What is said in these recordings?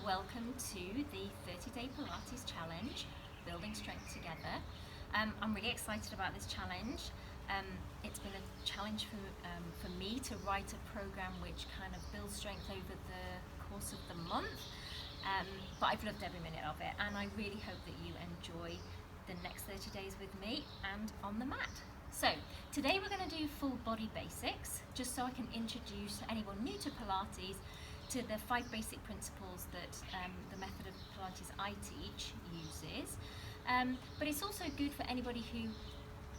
welcome to the 30-day Pilates challenge, Building Strength Together. I'm really excited about this challenge. It's been a challenge for me to write a program which kind of builds strength over the course of the month, but I've loved every minute of it, and I really hope that you enjoy the next 30 days with me and on the mat. So today we're going to do full body basics, just so I can introduce anyone new to Pilates to the 5 basic principles that the method of Pilates I teach uses. But it's also good for anybody who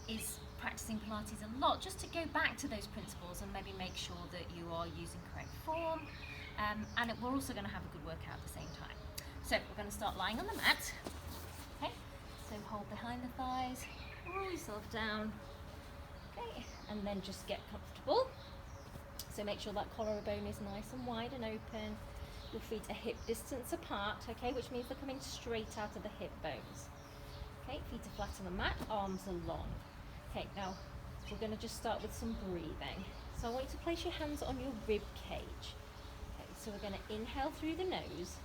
is practicing Pilates a lot, just to go back to those principles and maybe make sure that you are using correct form. And we're also going to have a good workout at the same time. So we're going to start lying on the mat. Okay, so hold behind the thighs, roll yourself down. Okay, and then just get comfortable. So make sure that collarbone is nice and wide and open. Your feet are hip distance apart, okay, which means they're coming straight out of the hip bones. Okay, feet are flat on the mat, arms are long. Okay, now we're going to just start with some breathing. So I want you to place your hands on your rib cage. Okay, so we're going to inhale through the nose,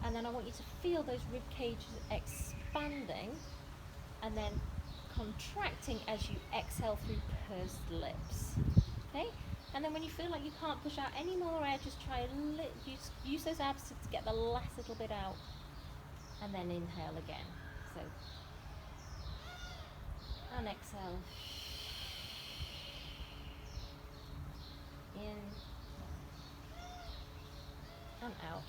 and then I want you to feel those rib cages expanding and then contracting as you exhale through pursed lips. Okay, and then when you feel like you can't push out any more air, just try and use those abs to get the last little bit out, and then inhale again. So, and exhale. In and out.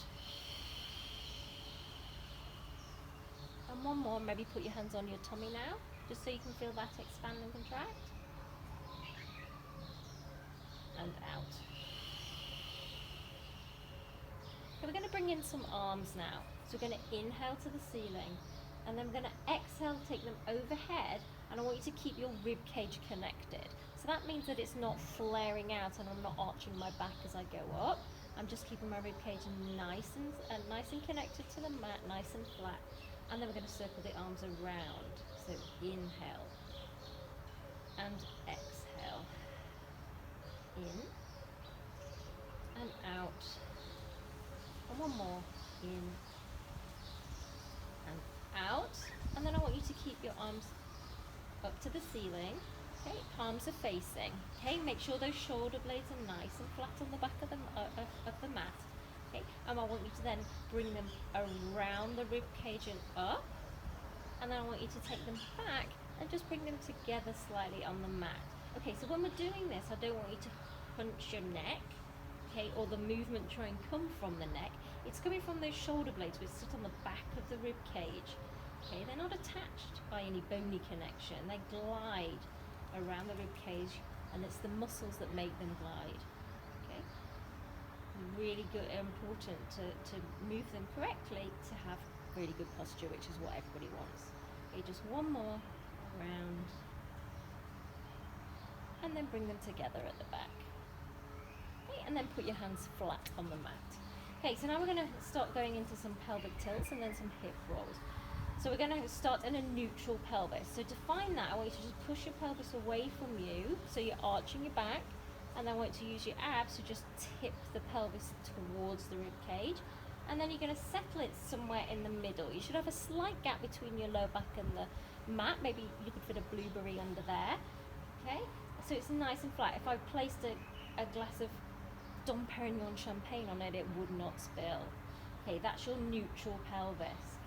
And one more, maybe put your hands on your tummy now, just so you can feel that expand and contract. And out. So we're going to bring in some arms now. So we're going to inhale to the ceiling, and then we're going to exhale, take them overhead, and I want you to keep your rib cage connected. So that means that it's not flaring out and I'm not arching my back as I go up. I'm just keeping my rib cage nice and connected to the mat, nice and flat. And then we're going to circle the arms around. So inhale and exhale. In and out. And one more. In and out. And then I want you to keep your arms up to the ceiling. Okay, palms are facing. Okay, make sure those shoulder blades are nice and flat on the back of the mat. Okay, and I want you to then bring them around the rib cage and up. And then I want you to take them back and just bring them together slightly on the mat. Okay, so when we're doing this, I don't want you to punch your neck, okay, or the movement try and come from the neck. It's coming from those shoulder blades which sit on the back of the rib cage. Okay, they're not attached by any bony connection. They glide around the rib cage, and it's the muscles that make them glide. Okay, really good, important to move them correctly to have really good posture, which is what everybody wants. Okay, just one more around, and then bring them together at the back. Okay, and then put your hands flat on the mat. Okay, so now we're going to start going into some pelvic tilts and then some hip rolls. So we're going to start in a neutral pelvis. So to find that, I want you to just push your pelvis away from you, so you're arching your back, and then I want you to use your abs to just tip the pelvis towards the rib cage, and then you're going to settle it somewhere in the middle. You should have a slight gap between your lower back and the mat. Maybe you could fit a blueberry under there. Okay, so it's nice and flat. If I placed a glass of Dom Perignon champagne on it, it would not spill. Okay, that's your neutral pelvis.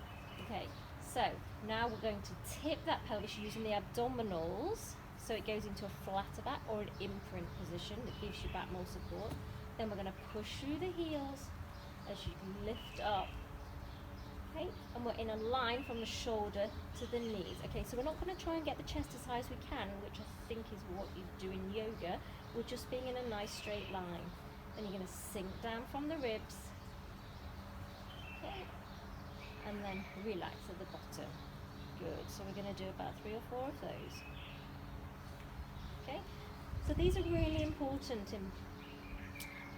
Okay, so now we're going to tip that pelvis using the abdominals, so it goes into a flatter back or an imprint position that gives your back more support. Then we're going to push through the heels as you lift up. Okay, and we're in a line from the shoulder to the knees. Okay, so we're not going to try and get the chest as high as we can, which I think is what you do in yoga. We're just being in a nice straight line. Then you're going to sink down from the ribs. Okay, and then relax at the bottom. Good. So we're going to do about 3 or 4 of those. Okay, so these are really important in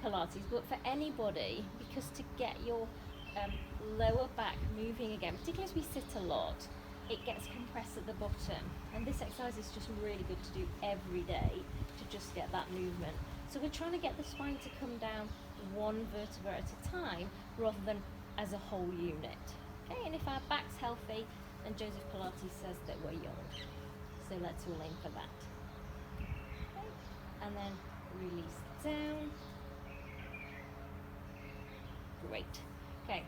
Pilates, but for anybody, because to get your lower back moving again, particularly as we sit a lot, it gets compressed at the bottom, and this exercise is just really good to do every day to just get that movement. So we're trying to get the spine to come down one vertebra at a time rather than as a whole unit. Okay, and if our back's healthy, then Joseph Pilates says that we're young. So let's all aim for that. Okay, and then release down. Great. Okay,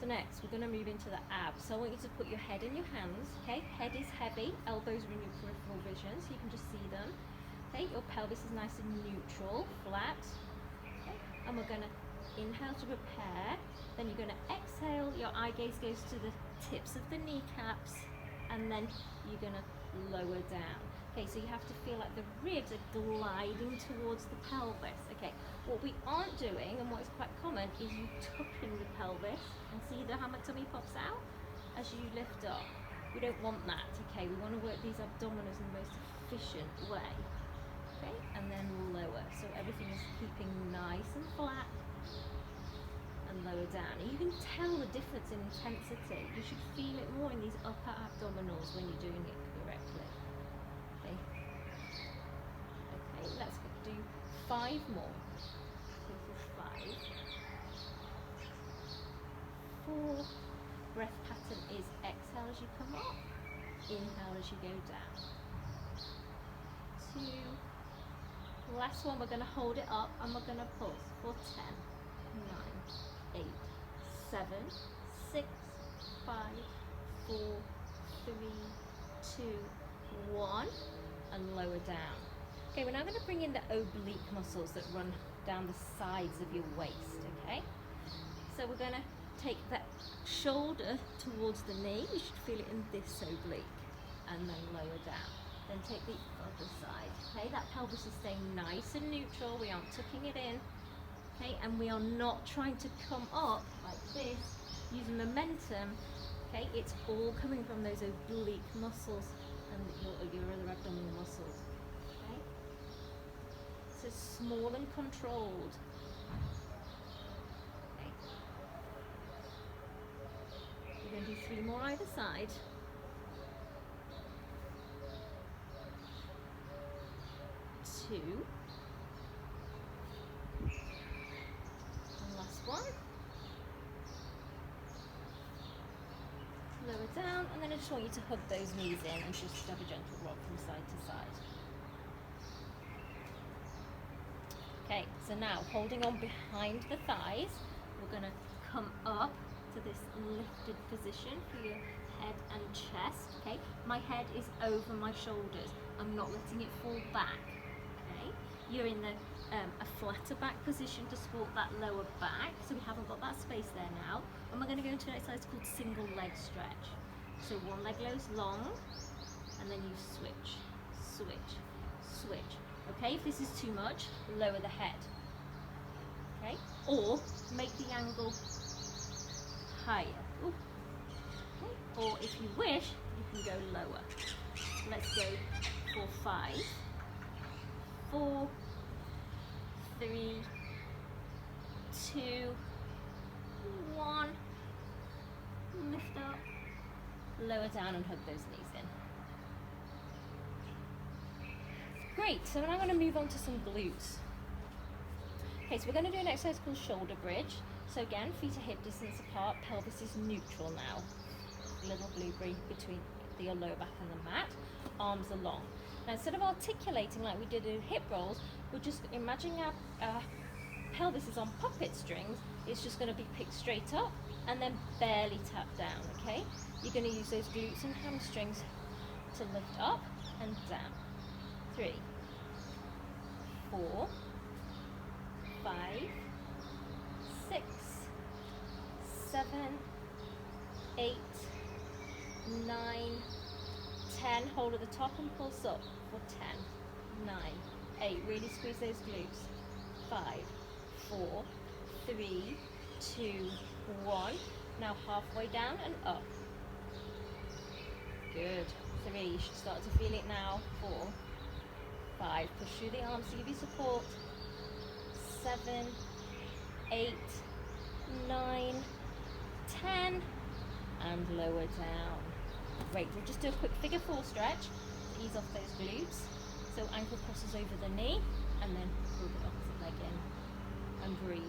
so next we're going to move into the abs. So I want you to put your head in your hands. Okay, head is heavy, elbows are in your peripheral vision, so you can just see them. Okay, your pelvis is nice and neutral, flat. Okay, and we're going to inhale to prepare. Then you're going to exhale. Your eye gaze goes to the tips of the kneecaps, and then you're going to lower down. Okay, so you have to feel like the ribs are gliding towards the pelvis. Okay, what we aren't doing, and what is quite common, is you tuck in the pelvis and see how my tummy pops out as you lift up. We don't want that. Okay, we want to work these abdominals in the most efficient way. Okay, and then lower. So everything is keeping nice and flat. And lower down. And you can tell the difference in intensity. You should feel it more in these upper abdominals when you're doing it correctly. Okay. Okay, let's do 5 more. So for 5. 4. Breath pattern is exhale as you come up, inhale as you go down. 2. Last one, we're going to hold it up and we're going to pulse for 10, 9, 8, 7, 6, 5, 4, 3, 2, 1, and lower down. Okay, we're now going to bring in the oblique muscles that run down the sides of your waist, okay? So we're going to take that shoulder towards the knee. You should feel it in this oblique, and then lower down. Then take the other side, okay? That pelvis is staying nice and neutral. We aren't tucking it in. Okay, and we are not trying to come up like this using momentum. Okay, it's all coming from those oblique muscles and your other abdominal muscles. Okay, so small and controlled. Okay, we're going to do 3 more either side. 2. One. Lower down, and then I just want you to hug those knees in and just have a gentle rock from side to side. Okay, so now holding on behind the thighs, we're going to come up to this lifted position for your head and chest. Okay, my head is over my shoulders. I'm not letting it fall back. Okay, you're in a flatter back position to support that lower back, so we haven't got that space there now. And we're going to go into an exercise called single leg stretch. So one leg goes long, and then you switch, switch, switch. Okay, if this is too much, lower the head. Okay, or make the angle higher. Ooh. Okay, or if you wish, you can go lower. Let's go for 5, 4, 3, 2, 1. Lift up, lower down, and hug those knees in. Great, so now I'm going to move on to some glutes. Okay, so we're going to do an exercise called shoulder bridge. So again, feet are hip distance apart, pelvis is neutral now. Little blueberry between the lower back and the mat, arms are long. Now instead of articulating like we did in hip rolls, we're just imagining our pelvis is on puppet strings. It's just going to be picked straight up and then barely tap down, okay? You're going to use those glutes and hamstrings to lift up and down. 3, 4, 5, 6, 7, 8, 9, 10. Hold at the top and pulse up for 10, 9, 8. Really squeeze those glutes. 5, 4, 3, 2, 1. Now halfway down and up. Good. 3. You should start to feel it now. 4, 5. Push through the arms to give you support. 7, 8, 9, 10. And lower down. Great. We'll just do a quick figure 4 stretch to ease off those glutes. So ankle crosses over the knee and then pull the opposite leg in. and breathe.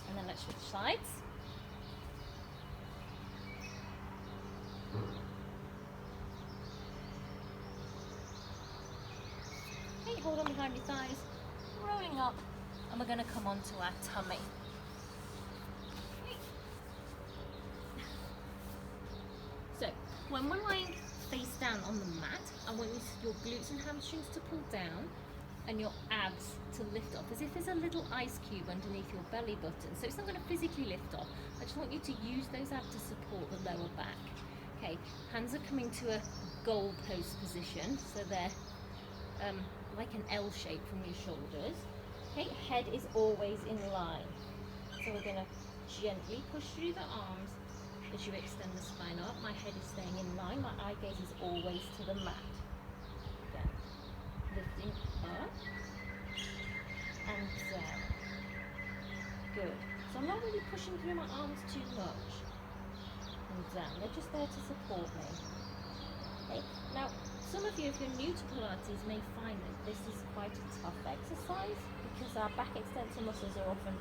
And then let's switch sides. Okay, hold on behind your thighs, rolling up, and we're going to come onto our tummy. So, when we're lying face down on the mat, I want your glutes and hamstrings to pull down and your abs to lift off, as if there's a little ice cube underneath your belly button. So it's not going to physically lift off. I just want you to use those abs to support the lower back. Okay, hands are coming to a goalpost position, so they're like an L shape from your shoulders. Okay, head is always in line. So we're going to gently push through the arms as you extend the spine up. My head is staying in line, my eye gaze is always to the mat. Again, lifting up and down. Good. So I'm not really pushing through my arms too much. And down. They're just there to support me. Okay. Now, some of you, if you're new to Pilates, may find that this is quite a tough exercise because our back extensor muscles are often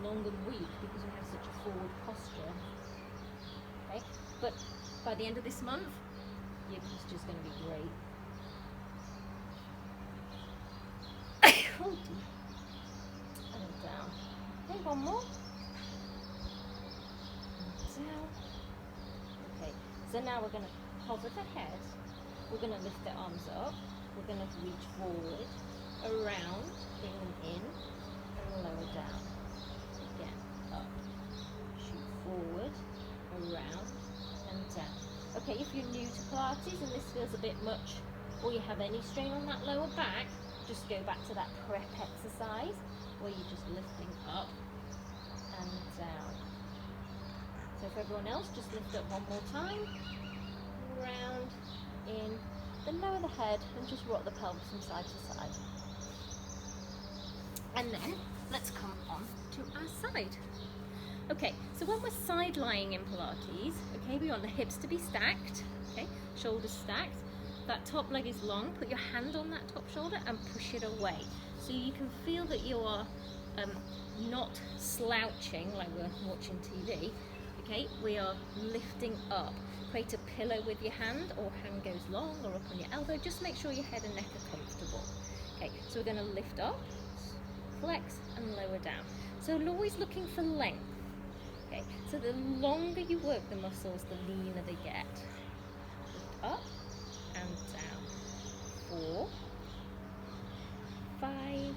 long and weak because we have such a forward posture. Okay. But by the end of this month, your posture is going to be great. Oh dear. And down. Okay, one more. And down. Okay, so now we're going to hover the head. We're going to lift the arms up. We're going to reach forward, around, in, and lower down. Again, up. Shoot forward, around, and down. Okay, if you're new to Pilates and this feels a bit much, or you have any strain on that lower back, just go back to that prep exercise where you're just lifting up and down. So for everyone else, just lift up one more time, round, in, then lower the head and just rock the pelvis from side to side. And then let's come on to our side. Okay, so when we're side lying in Pilates, okay, we want the hips to be stacked, okay, shoulders stacked. That top leg is long, put your hand on that top shoulder and push it away. So you can feel that you are not slouching like we're watching TV, okay? We are lifting up. Create a pillow with your hand, or hand goes long or up on your elbow. Just make sure your head and neck are comfortable. Okay, so we're gonna lift up, flex and lower down. So we're always looking for length. Okay, so the longer you work the muscles, the leaner they get. Lift up and down. 4, 5,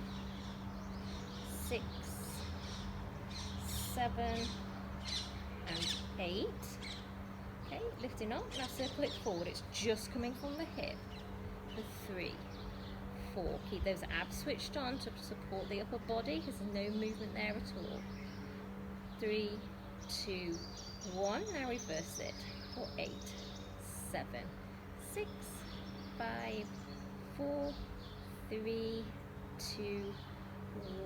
6, 7, and 8. Okay, lifting up. Now circle it forward. It's just coming from the hip. For 3, 4. Keep those abs switched on to support the upper body because there's no movement there at all. 3, 2, 1. Now reverse it. For 8, 7, 6, 5, 4, 3, 2,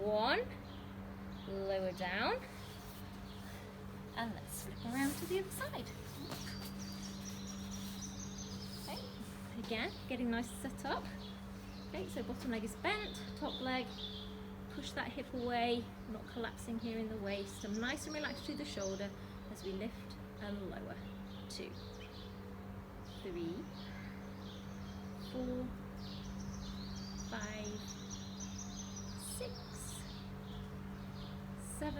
1. Lower down. And let's flip around to the other side. Okay, again, getting nice set up. Okay, so bottom leg is bent, top leg, push that hip away, not collapsing here in the waist. I'm nice and relaxed through the shoulder as we lift and lower. 2, 3, 4, 5, 6, 7,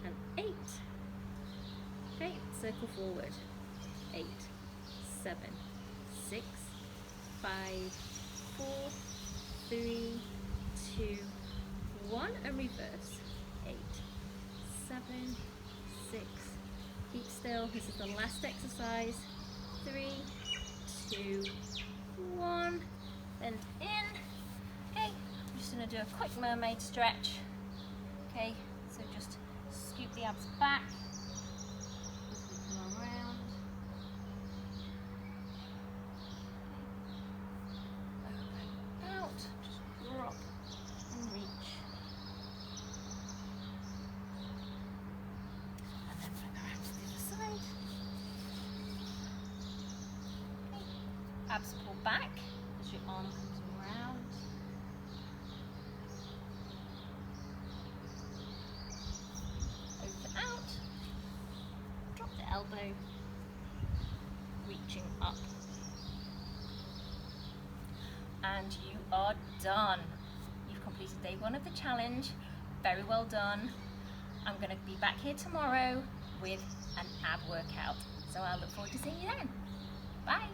and 8. Okay, circle forward. 8, 7, 6, 5, 4, 3, 2, 1, and reverse. 8, 7, 6. Keep still. This is the last exercise. 3, 2, 1. Bend in. Okay, I'm just going to do a quick mermaid stretch. Okay, so just scoop the abs back. As we come around. Open out. Just drop and reach. And then flip around to the other side. abs pull back as your arm comes around. Open out. Drop the elbow, reaching up. And you are done. You've completed day 1 of the challenge. Very well done. I'm going to be back here tomorrow with an ab workout. So I look forward to seeing you then. Bye.